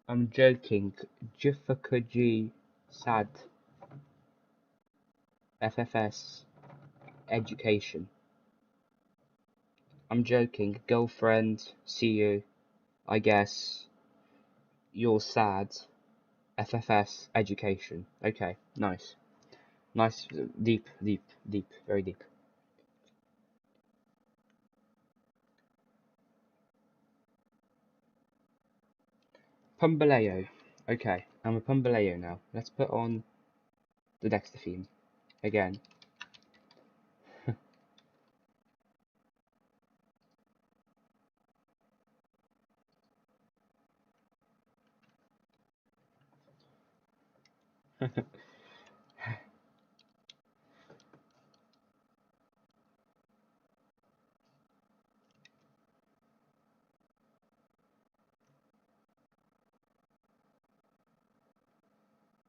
I'm joking. Jifaka G Sad FFS Education. I'm joking. Girlfriend, see you. I guess. You're sad. FFS Education. Okay, nice. Nice. Deep, deep, deep. Very deep. Pumbaleo. Okay, I'm a Pumbaleo now. Let's put on the Dexter theme again.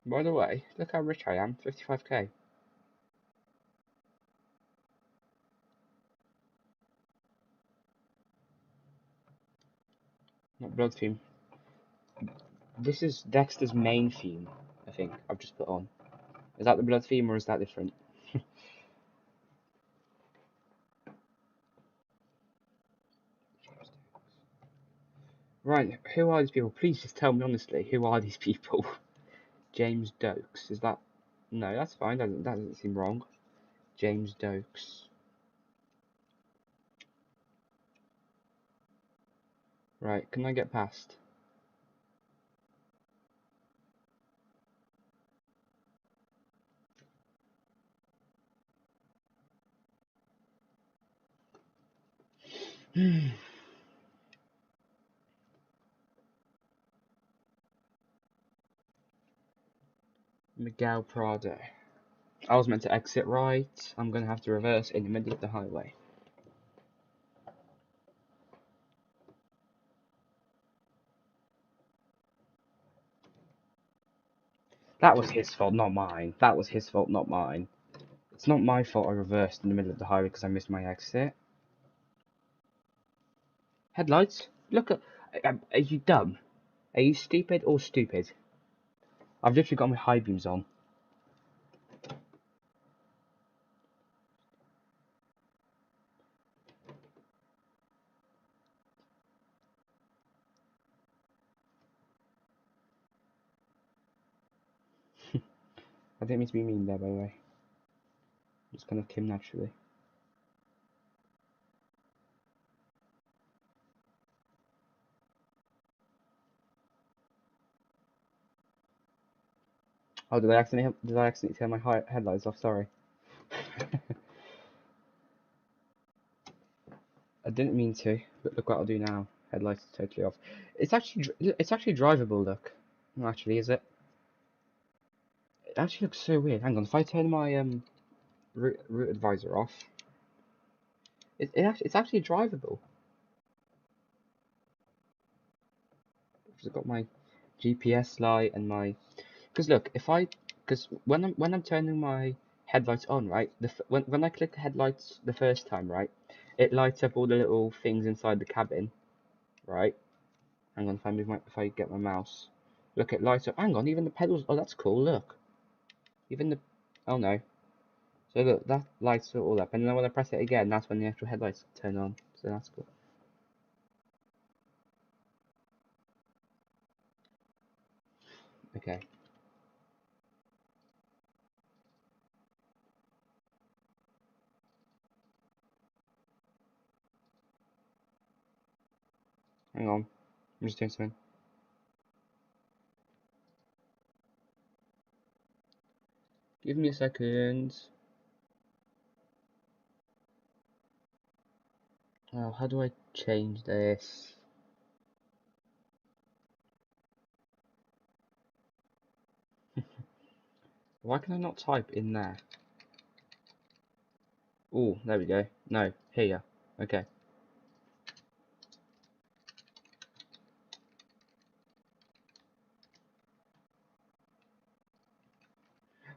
By the way, look how rich I am. 55k. Not blood theme. This is Dexter's main theme, I think. I've just put on. Is that the blood theme or is that different? Right, who are these people? Please just tell me honestly, who are these people? James Dokes, is that... No, that's fine, that doesn't seem wrong. James Dokes. Right, can I get past? Miguel Prado. I was meant to exit right. I'm gonna have to reverse in the middle of the highway. That was his fault, not mine. That was his fault, not mine. It's not my fault I reversed in the middle of the highway because I missed my exit. Headlights? Look at... Are you dumb? Are you stupid or stupid? I've literally got my high beams on. I didn't mean to be mean there, by the way. Just kind of came naturally. Oh, did I accidentally turn my headlights off? Sorry. I didn't mean to, but look what I'll do now. Headlights are totally off. It's actually drivable. Look, actually, is it? It actually looks so weird. Hang on, if I turn my route advisor off, it's actually drivable. I've got my GPS light and my... Because look, because when I'm turning my headlights on, right? When I click the headlights the first time, right, it lights up all the little things inside the cabin, right? Hang on, if I get my mouse, look, it lights up. Hang on, even the pedals. Oh, that's cool. Look, even the... Oh no. So look, that lights it all up, and then when I press it again, that's when the actual headlights turn on. So that's cool. Okay. Hang on. I'm just doing something. Give me a second. Oh, how do I change this? Why can I not type in there? Oh, there we go. No, here. Okay.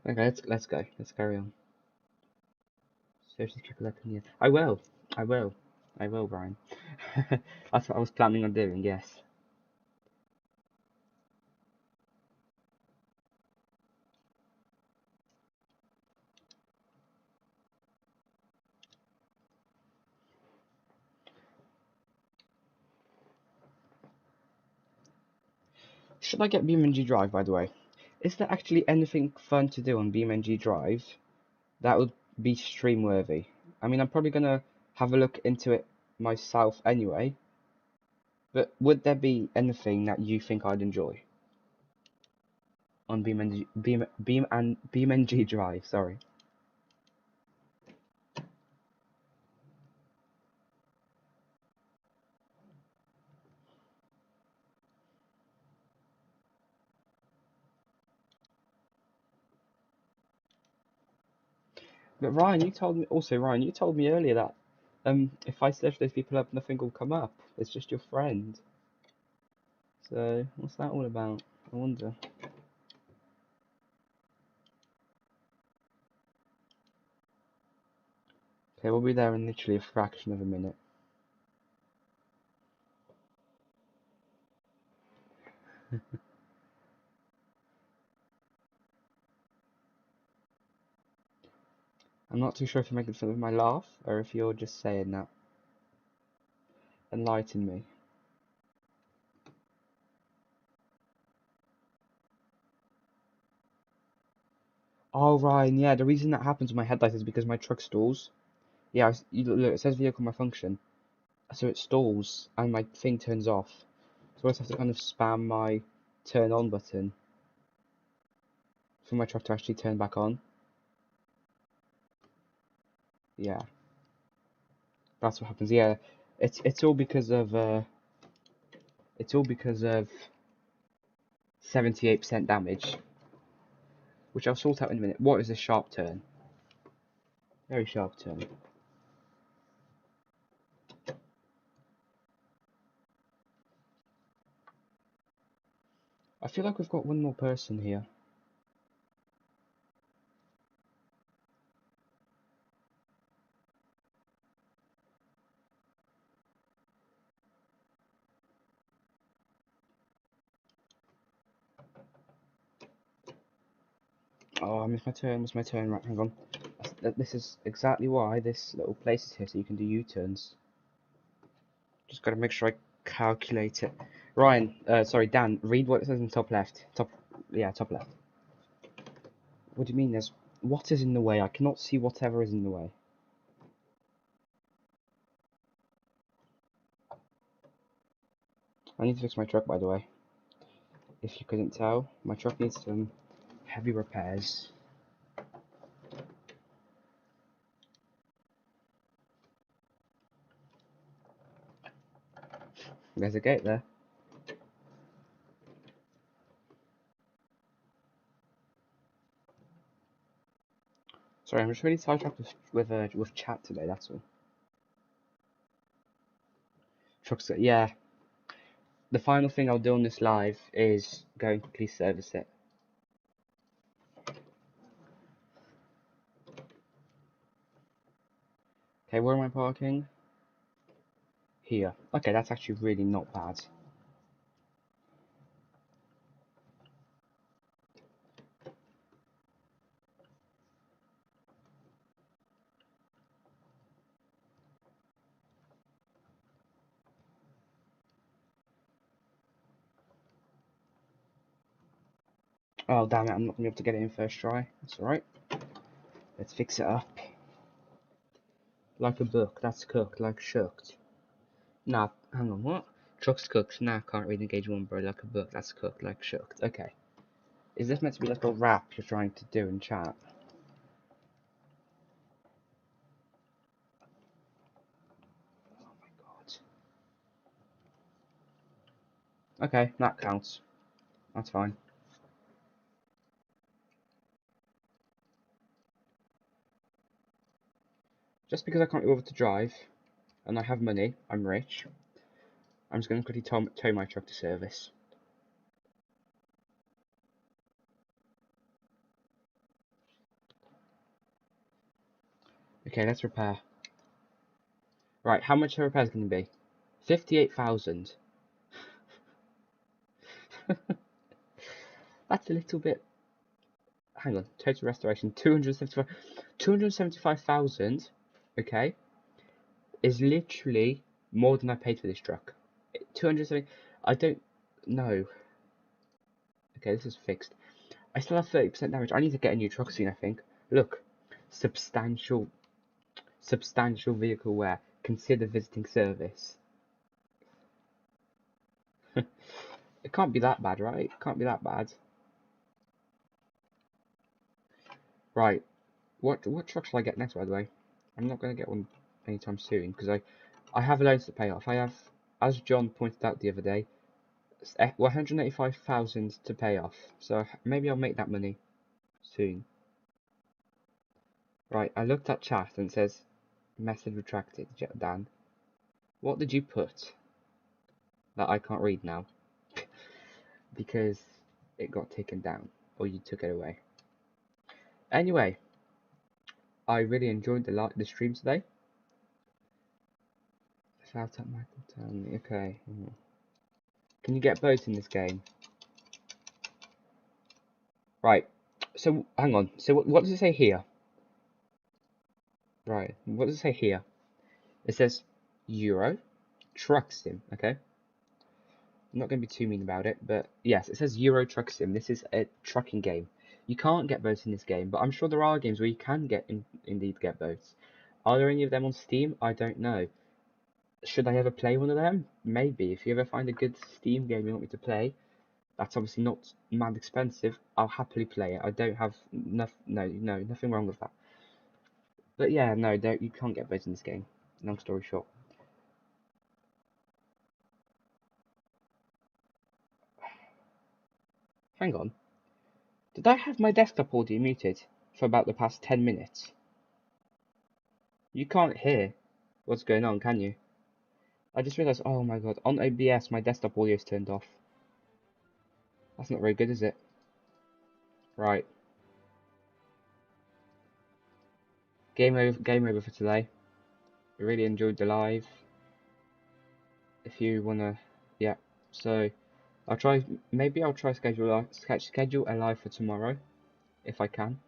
Okay, let's go. Let's carry on. Seriously, triple open here. I will. I will. I will, Brian. That's what I was planning on doing. Yes. Should I get BeamNG Drive, by the way? Is there actually anything fun to do on BeamNG Drive that would be stream worthy? I mean, I'm probably gonna have a look into it myself anyway. But would there be anything that you think I'd enjoy on BeamNG Drive? Sorry. But Ryan, you told me also, Ryan, you told me earlier that if I search those people up, nothing will come up. It's just your friend. So what's that all about? I wonder. Okay, we'll be there in literally a fraction of a minute. I'm not too sure if you're making fun of my laugh or if you're just saying that. Enlighten me. Oh, Ryan, yeah, the reason that happens with my headlight is because my truck stalls. Yeah, look, it says vehicle malfunction. So it stalls and my thing turns off. So I just have to kind of spam my turn on button for my truck to actually turn back on. Yeah, that's what happens. Yeah, it's all because of 78% damage, which I'll sort out in a minute. What is a sharp turn? Very sharp turn. I feel like we've got one more person here. Oh, I missed my turn. Missed my turn. Right, hang on. This is exactly why this little place is here, so you can do U-turns. Just got to make sure I calculate it. Ryan, sorry, Dan, read what it says in the top left. Top left. What do you mean there's... What is in the way? I cannot see whatever is in the way. I need to fix my truck, by the way. If you couldn't tell, my truck needs some heavy repairs. There's a gate there. Sorry, I'm just really sidetracked with chat today, that's all. Trucks, yeah. The final thing I'll do on this live is go and quickly service it. Okay, where am I parking? Here. Okay, that's actually really not bad. Oh, damn it, I'm not going to be able to get it in first try. That's alright. Let's fix it up. Like a book, that's cooked, like shucked. Nah, hang on, what? Truck's cooked, nah, can't read engage one, bro. Like a book, that's cooked, like shucked. Okay. Is this meant to be like a rap you're trying to do in chat? Oh my god. Okay, that counts. That's fine. just because I can't be bothered to drive, and I have money, I'm rich, I'm just going to quickly tow my truck to service. Okay, let's repair. Right, how much a repair is going to be? 58,000. That's a little bit. Hang on, total restoration 275,000. Okay, is literally more than I paid for this truck. 270. I don't know. Okay, this is fixed. I still have 30% damage. I need to get a new truck soon, I think. Look, substantial vehicle wear. Consider visiting service. It can't be that bad, right? It can't be that bad. Right. What truck shall I get next, by the way? I'm not going to get one anytime soon, because I have loans to pay off. I have, as John pointed out the other day, 185,000 to pay off. So maybe I'll make that money soon. Right, I looked at chat and it says, message retracted, Dan. What did you put that I can't read now? Because it got taken down, or you took it away. Anyway, I really enjoyed the stream today. Shout out Michael Townley. Okay. Can you get boats in this game? Right. So hang on. So what does it say here? Right. What does it say here? It says Euro Truck Sim. Okay. I'm not going to be too mean about it, but yes, it says Euro Truck Sim. This is a trucking game. You can't get boats in this game, but I'm sure there are games where you can indeed get boats. Are there any of them on Steam? I don't know. Should I ever play one of them? Maybe. If you ever find a good Steam game you want me to play, that's obviously not mad expensive, I'll happily play it. I don't have nothing wrong with that. But yeah, no, you can't get boats in this game. Long story short. Hang on. Did I have my desktop audio muted for about the past 10 minutes? You can't hear what's going on, can you? I just realised, oh my god, on OBS my desktop audio is turned off. That's not very good, is it? Right. Game over for today. I really enjoyed the live. If you wanna, yeah. So maybe I'll try schedule a live for tomorrow, if I can.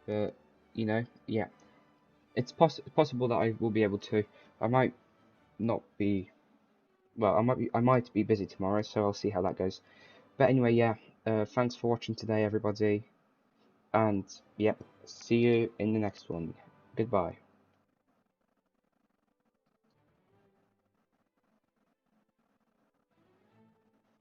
But you know, yeah, it's possible that I will be able to. I might not be. Well, I might be busy tomorrow, so I'll see how that goes. But anyway, yeah. Thanks for watching today, everybody, and yeah, see you in the next one. Goodbye.